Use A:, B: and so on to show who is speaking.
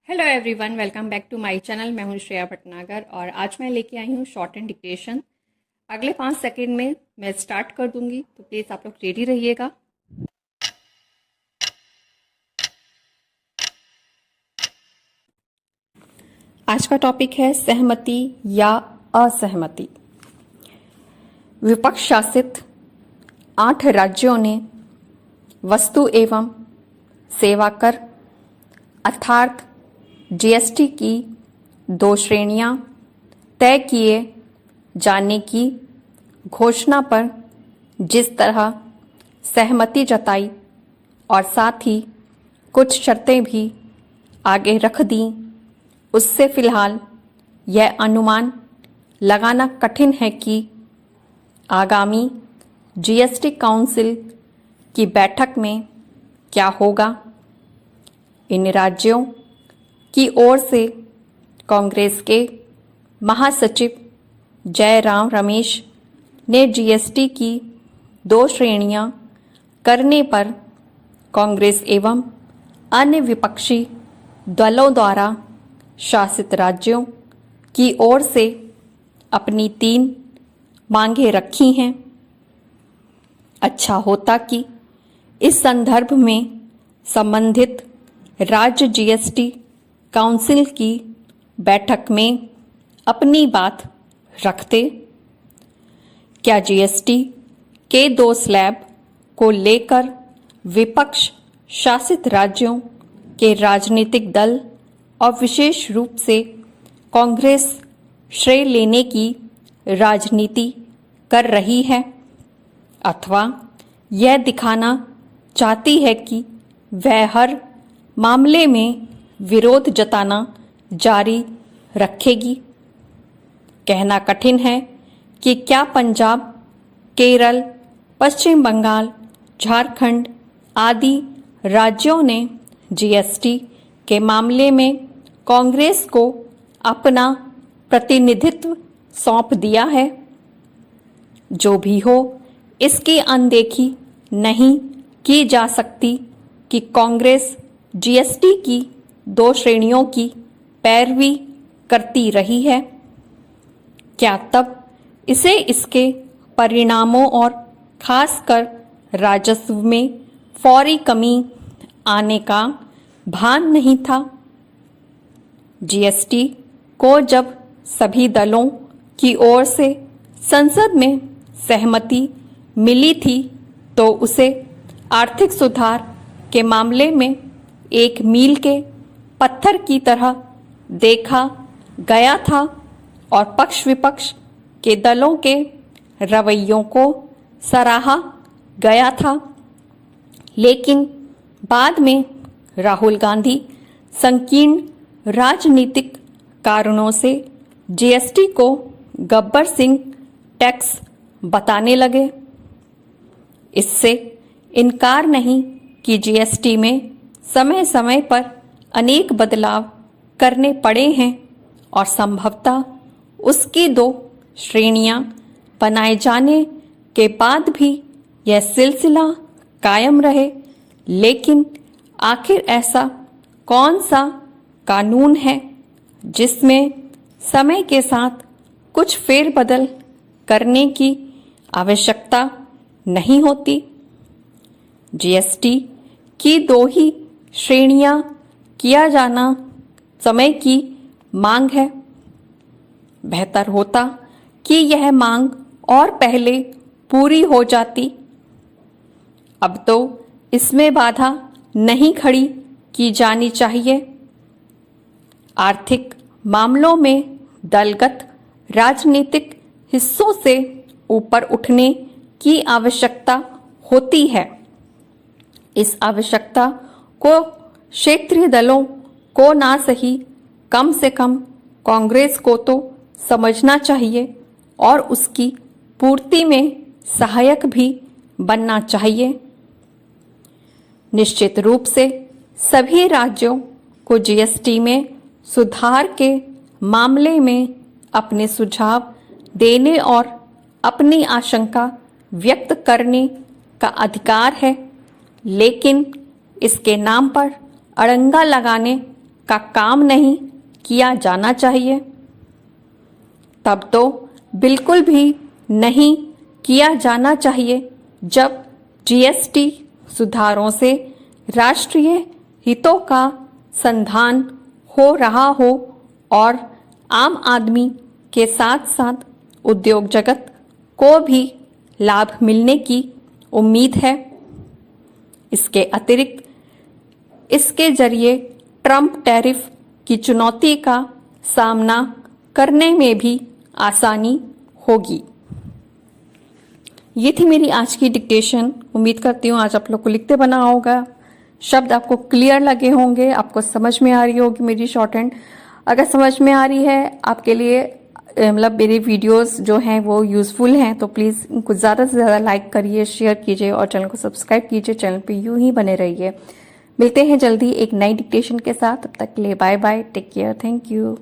A: Hello everyone, welcome back to my channel. मैं हूं श्रेया भटनागर और आज मैं लेके आई हूं शॉर्ट एंड डिक्टेशन। अगले 5 सेकंड में मैं स्टार्ट कर दूंगी, तो प्लीज़ आप लोग रेडी रहिएगा। आज का टॉपिक है सहमति या असहमति। विपक्ष शासित 8 राज्यों ने वस्तु एवं सेवा कर अर्थात जीएसटी की 2 श्रेणियां तय किए जाने की घोषणा पर जिस तरह सहमति जताई और साथ ही कुछ शर्तें भी आगे रख दी, उससे फिलहाल यह अनुमान लगाना कठिन है कि आगामी जीएसटी काउंसिल की बैठक में क्या होगा। इन राज्यों की ओर से कांग्रेस के महासचिव जयराम रमेश ने जीएसटी की 2 श्रेणियां करने पर कांग्रेस एवं अन्य विपक्षी दलों द्वारा शासित राज्यों की ओर से अपनी 3 मांगें रखी हैं। अच्छा होता कि इस संदर्भ में संबंधित राज्य जीएसटी काउंसिल की बैठक में अपनी बात रखते। क्या जीएसटी के 2 स्लैब को लेकर विपक्ष शासित राज्यों के राजनीतिक दल और विशेष रूप से कांग्रेस श्रेय लेने की राजनीति कर रही है, अथवा यह दिखाना चाहती है कि वह हर मामले में विरोध जताना जारी रखेगी। कहना कठिन है कि क्या पंजाब, केरल, पश्चिम बंगाल, झारखंड आदि राज्यों ने जीएसटी के मामले में कांग्रेस को अपना प्रतिनिधित्व सौंप दिया है। जो भी हो, इसकी अनदेखी नहीं की जा सकती कि कांग्रेस जीएसटी की 2 श्रेणियों की पैरवी करती रही है। क्या तब इसे इसके परिणामों और खासकर राजस्व में फौरी कमी आने का भान नहीं था? जीएसटी को जब सभी दलों की ओर से संसद में सहमति मिली थी, तो उसे आर्थिक सुधार के मामले में एक मील के पत्थर की तरह देखा गया था और पक्ष विपक्ष के दलों के रवैयों को सराहा गया था। लेकिन बाद में राहुल गांधी संकीर्ण राजनीतिक कारणों से जीएसटी को गब्बर सिंह टैक्स बताने लगे। इससे इनकार नहीं कि जीएसटी में समय समय पर अनेक बदलाव करने पड़े हैं और संभवतः उसकी 2 श्रेणियां बनाए जाने के बाद भी यह सिलसिला कायम रहे। लेकिन आखिर ऐसा कौन सा कानून है जिसमें समय के साथ कुछ फेरबदल करने की आवश्यकता नहीं होती? जीएसटी की 2 ही श्रेणियां किया जाना समय की मांग है। बेहतर होता कि यह मांग और पहले पूरी हो जाती। अब तो इसमें बाधा नहीं खड़ी की जानी चाहिए। आर्थिक मामलों में दलगत राजनीतिक हिस्सों से ऊपर उठने की आवश्यकता होती है। इस आवश्यकता को क्षेत्रीय दलों को ना सही, कम से कम कांग्रेस को तो समझना चाहिए और उसकी पूर्ति में सहायक भी बनना चाहिए। निश्चित रूप से सभी राज्यों को जीएसटी में सुधार के मामले में अपने सुझाव देने और अपनी आशंका व्यक्त करने का अधिकार है, लेकिन इसके नाम पर अड़ंगा लगाने का काम नहीं किया जाना चाहिए, तब तो बिल्कुल भी नहीं किया जाना चाहिए जब जीएसटी सुधारों से राष्ट्रीय हितों का संधान हो रहा हो और आम आदमी के साथ साथ उद्योग जगत को भी लाभ मिलने की उम्मीद है। इसके अतिरिक्त इसके जरिए ट्रंप टैरिफ की चुनौती का सामना करने में भी आसानी होगी। ये थी मेरी आज की डिक्टेशन। उम्मीद करती हूँ आज आप लोग को लिखते बना होगा, शब्द आपको क्लियर लगे होंगे, आपको समझ में आ रही होगी मेरी शॉर्ट हैंड। अगर समझ में आ रही है आपके लिए, मतलब मेरे वीडियोस जो हैं वो यूज़फुल हैं, तो प्लीज़ इनको ज़्यादा से ज़्यादा लाइक करिए, शेयर कीजिए और चैनल को सब्सक्राइब कीजिए। चैनल पे यूं ही बने रहिए। मिलते हैं जल्दी एक नई डिक्टेशन के साथ। तब तक के लिए bye bye, take care, thank you.